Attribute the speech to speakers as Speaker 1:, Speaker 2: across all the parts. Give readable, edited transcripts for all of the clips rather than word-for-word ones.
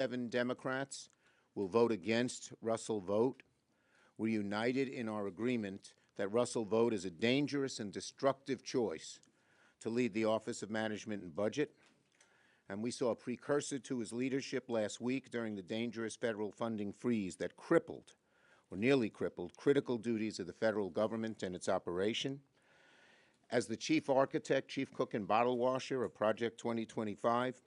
Speaker 1: 7 Democrats will vote against Russell Vogt. We're united in our agreement that Russell Vogt is a dangerous and destructive choice to lead the Office of Management and Budget. And we saw a precursor to his leadership last week during the dangerous federal funding freeze that crippled, or nearly crippled, critical duties of the federal government and its operation. As the chief architect, chief cook, and bottle washer of Project 2025,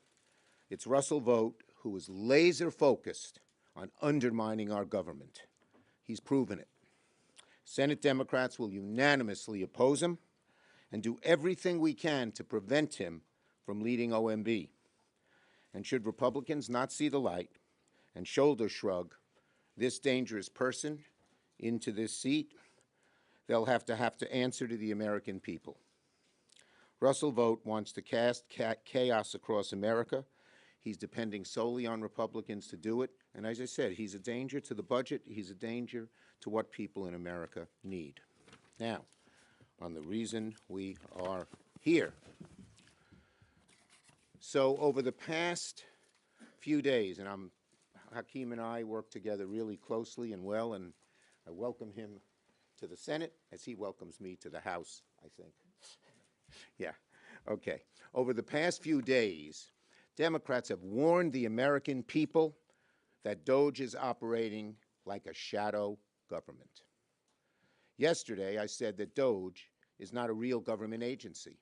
Speaker 1: it's Russell Vogt who is laser-focused on undermining our government. He's proven it. Senate Democrats will unanimously oppose him and do everything we can to prevent him from leading OMB. And should Republicans not see the light and shoulder shrug this dangerous person into this seat, they'll have to answer to the American people. Russell Vogt wants to cast chaos across America. He's depending solely on Republicans to do it. And as I said, he's a danger to the budget. He's a danger to what people in America need. Now, on the reason we are here. So over the past few days, and Hakim and I work together really closely and well, and I welcome him to the Senate as he welcomes me to the House, I think. Yeah, okay. Over the past few days, Democrats have warned the American people that DOGE is operating like a shadow government. Yesterday, I said that DOGE is not a real government agency.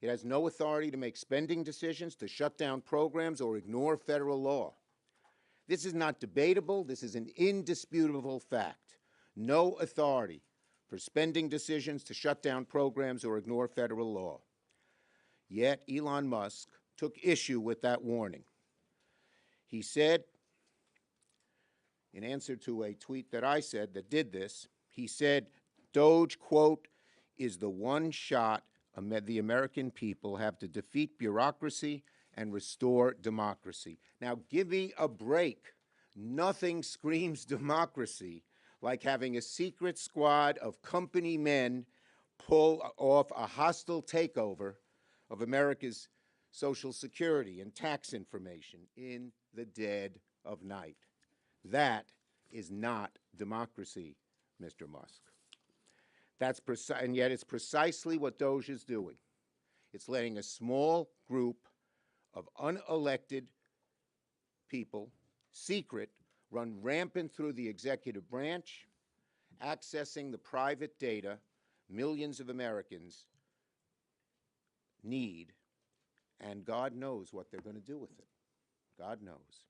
Speaker 1: It has no authority to make spending decisions, to shut down programs, or ignore federal law. This is not debatable. This is an indisputable fact. No authority for spending decisions, to shut down programs, or ignore federal law. Yet Elon Musk took issue with that warning. He said, in answer to a tweet that I said that did this, he said, DOGE, quote, is the one shot the American people have to defeat bureaucracy and restore democracy. Now, give me a break. Nothing screams democracy like having a secret squad of company men pull off a hostile takeover of America's Social Security and tax information in the dead of night. That is not democracy, Mr. Musk. And yet it's precisely what DOGE is doing. It's letting a small group of unelected people, secret, run rampant through the executive branch, accessing the private data millions of Americans need, and God knows what they're going to do with it. God knows.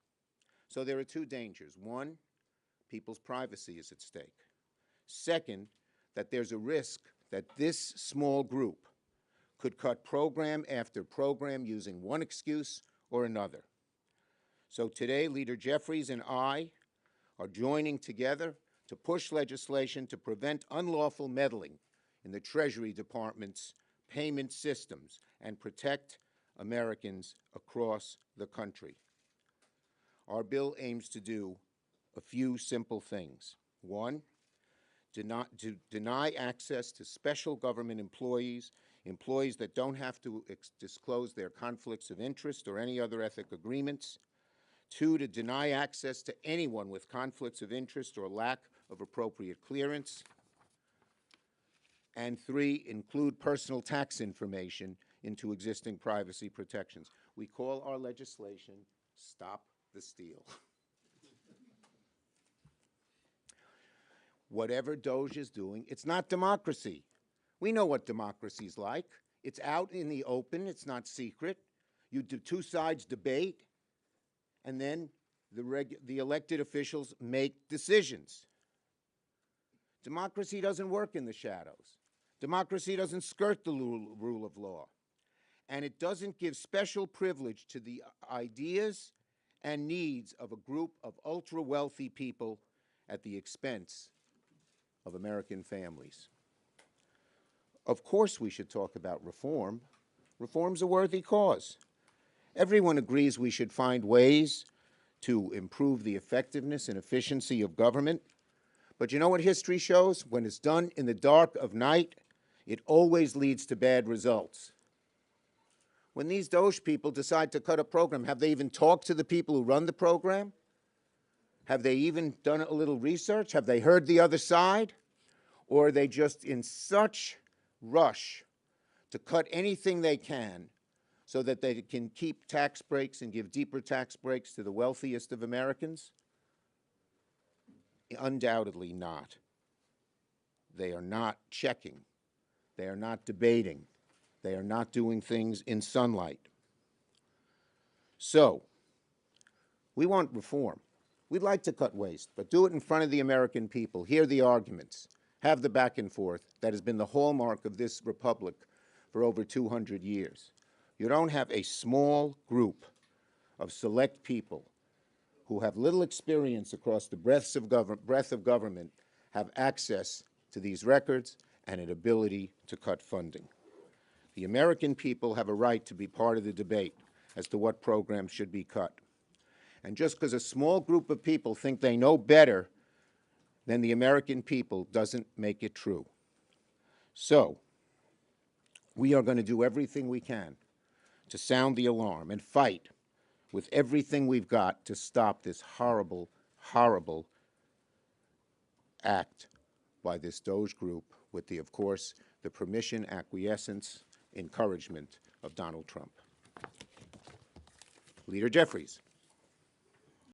Speaker 1: So there are two dangers. One, people's privacy is at stake. Second, that there's a risk that this small group could cut program after program using one excuse or another. So today, Leader Jeffries and I are joining together to push legislation to prevent unlawful meddling in the Treasury Department's payment systems and protect Americans across the country. Our bill aims to do a few simple things. One, deny access to special government employees that don't have to disclose their conflicts of interest or any other ethic agreements. Two, to deny access to anyone with conflicts of interest or lack of appropriate clearance. And three, include personal tax information into existing privacy protections. We call our legislation Stop the Steal. Whatever DOGE is doing, it's not democracy. We know what democracy's like. It's out in the open. It's not secret. You do two sides debate, and then the elected officials make decisions. Democracy doesn't work in the shadows. Democracy doesn't skirt the rule of law. And it doesn't give special privilege to the ideas and needs of a group of ultra-wealthy people at the expense of American families. Of course we should talk about reform. Reform's a worthy cause. Everyone agrees we should find ways to improve the effectiveness and efficiency of government. But you know what history shows? When it's done in the dark of night, it always leads to bad results. when these DOGE people decide to cut a program, have they even talked to the people who run the program? Have they even done a little research? Have they heard the other side? Or are they just in such rush to cut anything they can so that they can keep tax breaks and give deeper tax breaks to the wealthiest of Americans? Undoubtedly not. They are not checking. They are not debating. They are not doing things in sunlight. So, we want reform. We'd like to cut waste, but do it in front of the American people. Hear the arguments. Have the back and forth that has been the hallmark of this republic for over 200 years. You don't have a small group of select people who have little experience across the breadth of government have access to these records and an ability to cut funding. The American people have a right to be part of the debate as to what programs should be cut. And just because a small group of people think they know better than the American people doesn't make it true. So, we are going to do everything we can to sound the alarm and fight with everything we've got to stop this horrible, horrible act by this DOGE group with the, of course, the permission, acquiescence, encouragement of Donald Trump. Leader Jeffries.